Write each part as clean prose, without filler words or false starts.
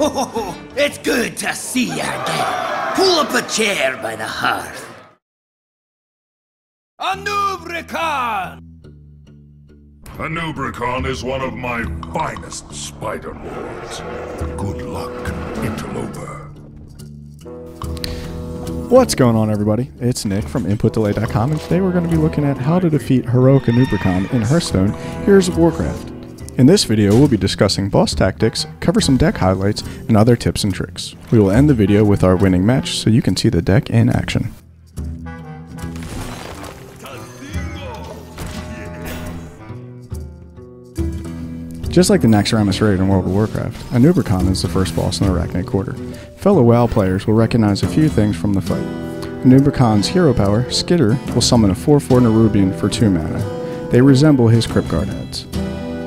It's good to see you again. Pull up a chair by the hearth. Anub'Rekhan! Anub'Rekhan is one of my finest spider lords. Good luck, interloper. What's going on, everybody? It's Nick from InputDelay.com, and today we're going to be looking at how to defeat Heroic Anub'Rekhan in Hearthstone, Heroes of Warcraft. In this video, we'll be discussing boss tactics, cover some deck highlights, and other tips and tricks. We will end the video with our winning match so you can see the deck in action. Just like the Naxxramas raid in World of Warcraft, Anub'Rekhan is the first boss in the Arachnid Quarter. Fellow WoW players will recognize a few things from the fight. Anub'Rekhan's hero power, Skitter, will summon a 4/4 Nerubian for 2 mana. They resemble his Crypt Guard heads.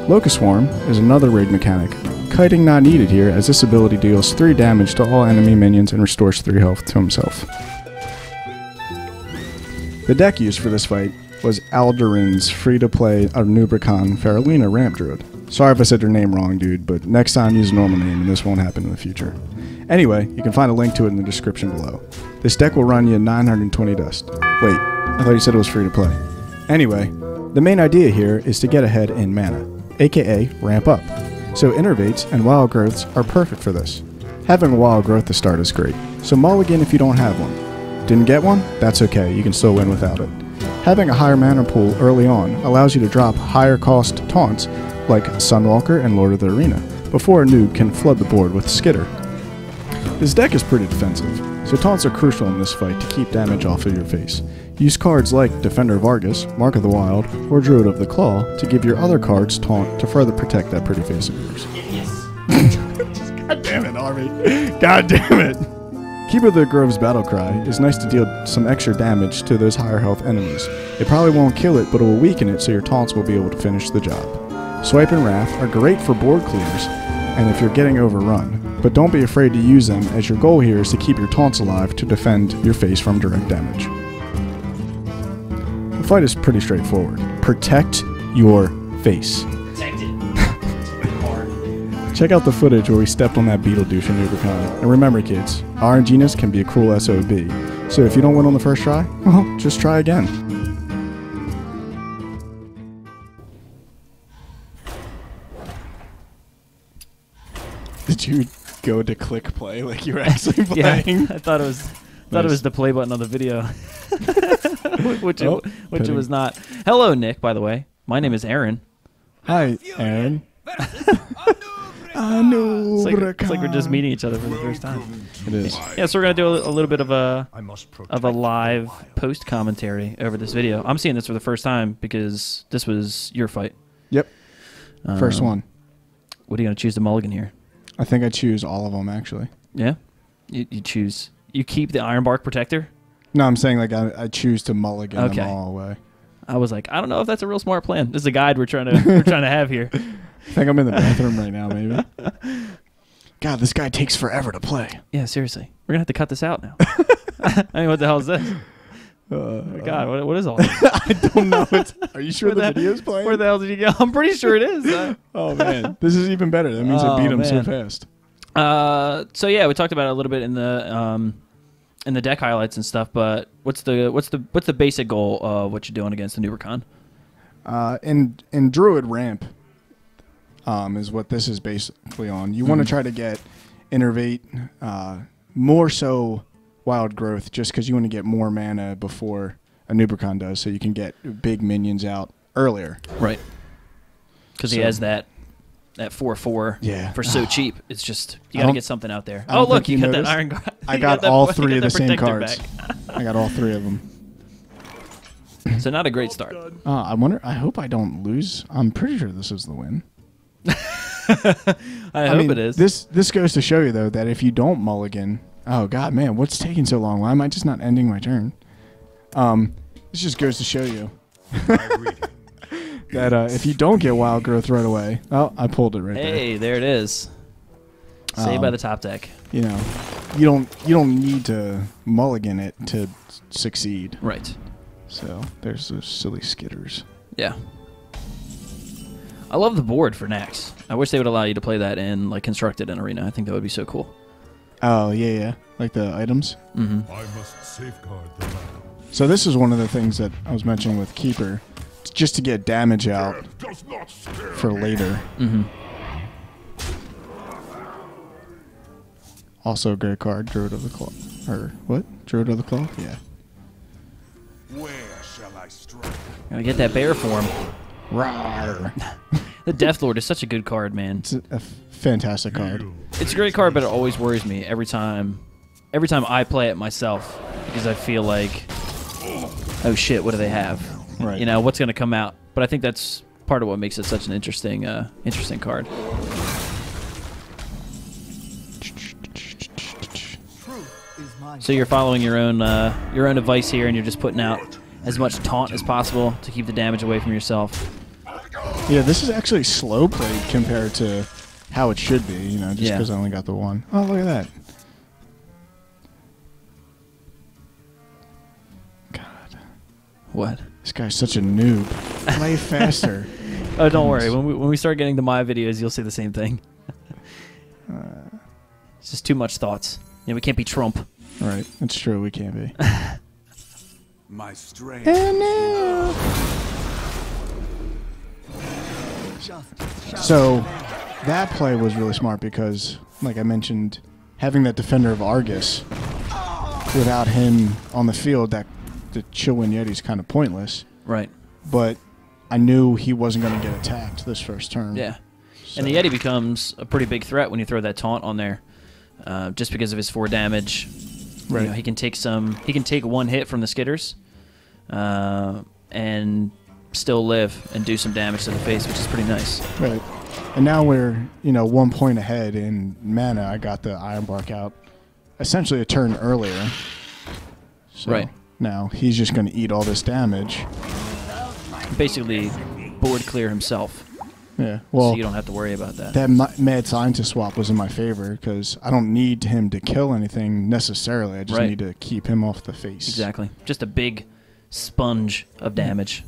Locust Swarm is another raid mechanic. Kiting not needed here, as this ability deals 3 damage to all enemy minions and restores 3 health to himself. The deck used for this fight was Aldurin's free-to-play Anub'Rekhan Faralina Ramp Druid. Sorry if I said your name wrong, dude, but next time use a normal name and this won't happen in the future. Anyway, you can find a link to it in the description below. This deck will run you 920 dust. Wait, I thought you said it was free to play. Anyway, the main idea here is to get ahead in mana, aka ramp up. So innervates and wild growths are perfect for this. Having a wild growth to start is great, so mulligan if you don't have one. Didn't get one? That's okay, you can still win without it. Having a higher mana pool early on allows you to drop higher cost taunts like Sunwalker and Lord of the Arena, before a noob can flood the board with Skitter. This deck is pretty defensive, so taunts are crucial in this fight to keep damage off of your face. Use cards like Defender of Argus, Mark of the Wild, or Druid of the Claw to give your other cards taunt to further protect that pretty face of yours. God damn it, Army. God damn it. Keeper of the Grove's Battlecry is nice to deal some extra damage to those higher health enemies. It probably won't kill it, but it will weaken it so your taunts will be able to finish the job. Swipe and Wrath are great for board clears and if you're getting overrun, but don't be afraid to use them as your goal here is to keep your taunts alive to defend your face from direct damage. The fight is pretty straightforward. Protect your face. Protect it. Check out the footage where we stepped on that Beetlejuice in Anub'Rekhan. And remember kids, RNGness can be a cruel SOB, so if you don't win on the first try, well, just try again. Did you go to click play like you were actually playing? Yeah, I thought it was it was the play button on the video, which it was not. Hello, Nick. By the way, my name is Aaron. Hi, Aaron. It's like we're just meeting each other for the first time. It is. Yeah, so we're gonna do a little bit of a live post commentary over this video. I'm seeing this for the first time because this was your fight. Yep. First one. What are you gonna choose to mulligan here? I think I choose all of them, actually. Yeah? You choose... You keep the Ironbark Protector? No, I'm saying like I choose to mulligan them all away. I was like, I don't know if that's a real smart plan. This is a guide we're trying to have here. I think I'm in the bathroom right now, maybe. God, this guy takes forever to play. Yeah, seriously. We're going to have to cut this out now. I mean, what the hell is this? God, what is all this? I don't know. Are you sure the video's playing? Where the hell did you go? I'm pretty sure it is. Oh, man. This is even better. That means I beat him so fast. So, yeah, we talked about it a little bit in the deck highlights and stuff, but what's the basic goal of what you're doing against Anub'Rekhan? In Druid Ramp is what this is basically on. You want to try to get Innervate, more so Wild Growth, just because you want to get more mana before Anub'Rekhan does, so you can get big minions out earlier. Right. Because he has that 4/4 for so cheap. It's just, you got to get something out there. Oh, look, you got that Iron Guard. I got all 3 of the same cards. I got all 3 of them. So not a great start. I wonder, I hope I don't lose. I'm pretty sure this is the win. I hope it is. This goes to show you, though, that if you don't mulligan... Oh, God, man, what's taking so long? Why am I just not ending my turn? This just goes to show you that if you don't get Wild Growth right away... Oh, I pulled it right there. Hey, there it is. Saved by the top deck. You know, you don't need to mulligan it to succeed. Right. So, there's those silly skitters. Yeah. I love the board for Nax. I wish they would allow you to play that in like constructed in Arena. I think that would be so cool. Oh, yeah. Like the items? Mm-hmm. I must safeguard the land. So this is one of the things that I was mentioning with Keeper. It's just to get damage out Does not scare for me. later. Mm-hmm. Also a great card, Druid of the Claw. Or, what? Druid of the Claw? Yeah. Where shall I strike? Gotta get that bear form. Rawr. The Death Lord is such a good card, man. It's a fantastic card. It's a great card, but it always worries me every time I play it myself, because I feel like, oh shit, what do they have? Right. You know, what's going to come out? But I think that's part of what makes it such an interesting card. So you're following your own advice here, and you're just putting out as much taunt as possible to keep the damage away from yourself. Yeah, this is actually slow played compared to how it should be, you know, just because I only got the one. Oh, look at that. God. What? This guy's such a noob. Play faster. Oh, don't worry. When we start getting to my videos, you'll see the same thing. It's just too much thoughts. We can't be Trump. Right, it's true, we can't be. My strength. So, that play was really smart because, like I mentioned, having that Defender of Argus, without him on the field, that the Chillwind Yeti's kind of pointless. Right. But I knew he wasn't going to get attacked this first turn. Yeah. So. And the Yeti becomes a pretty big threat when you throw that taunt on there, just because of his 4 damage. Right. You know, he can take one hit from the Skitters, and still live and do some damage to the face, which is pretty nice. Right. And now we're, 1 point ahead in mana. I got the Ironbark out essentially a turn earlier. So right. Now he's just going to eat all this damage. Basically, board clear himself. Yeah. Well, so you don't have to worry about that. That Mad Scientist swap was in my favor because I don't need him to kill anything necessarily. I just need to keep him off the face. Exactly. Just a big sponge of damage.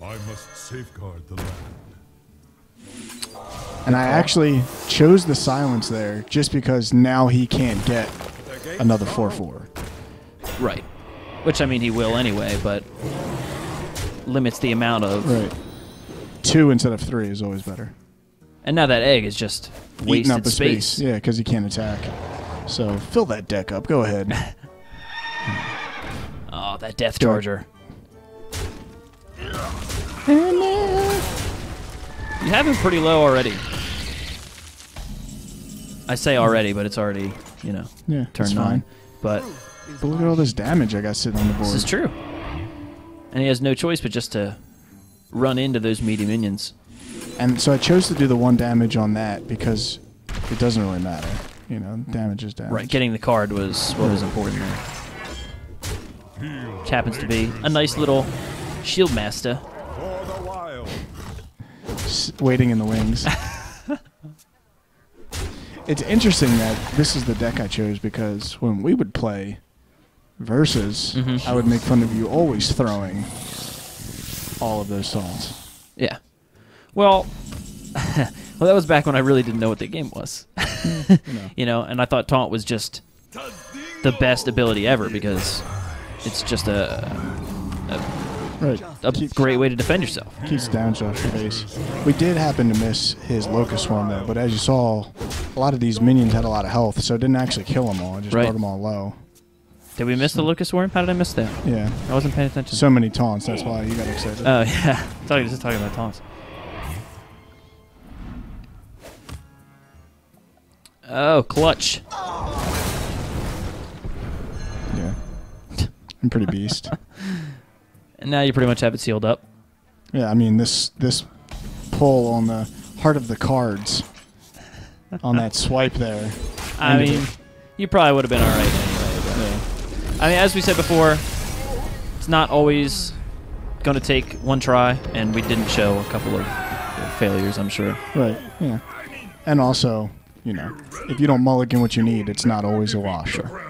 I must safeguard the land. And I actually chose the silence there just because now he can't get another 4/4. Right. Which, I mean, he will anyway, but limits the amount of... Right. 2 instead of 3 is always better. And now that egg is just eating wasted up the space. Yeah, because he can't attack. So fill that deck up. Go ahead. Oh, that Death Charger. You have him pretty low already. I say already, but it's already, turn 9. But look at all this damage I got sitting on the board. This is true. And he has no choice but just to run into those meaty minions. And so I chose to do the 1 damage on that because it doesn't really matter. Damage is damage. Right, getting the card was what was important there. Which happens to be a nice little shield master. Waiting in the wings. It's interesting that this is the deck I chose because when we would play Versus, I would make fun of you always throwing all of those taunts. Yeah. Well, that was back when I really didn't know what the game was. And I thought taunt was just the best ability ever because it's just a great way to defend yourself. Keeps damage off your face. We did happen to miss his Locust Swarm though, but as you saw, a lot of these minions had a lot of health, so it didn't actually kill them all. It just brought them all low. Did we miss the Locust Swarm? How did I miss that? Yeah. I wasn't paying attention. So many taunts, that's why you got excited. Oh, yeah. I thought you were just talking about taunts. Oh, clutch. Yeah. I'm pretty beast. And now you pretty much have it sealed up. Yeah, I mean, this pull on the heart of the cards on that swipe there. I mean, you probably would have been all right anyway. I mean, as we said before, it's not always going to take 1 try, and we didn't show a couple of failures, I'm sure. Right, yeah. And also, if you don't mulligan what you need, it's not always a wash. Sure.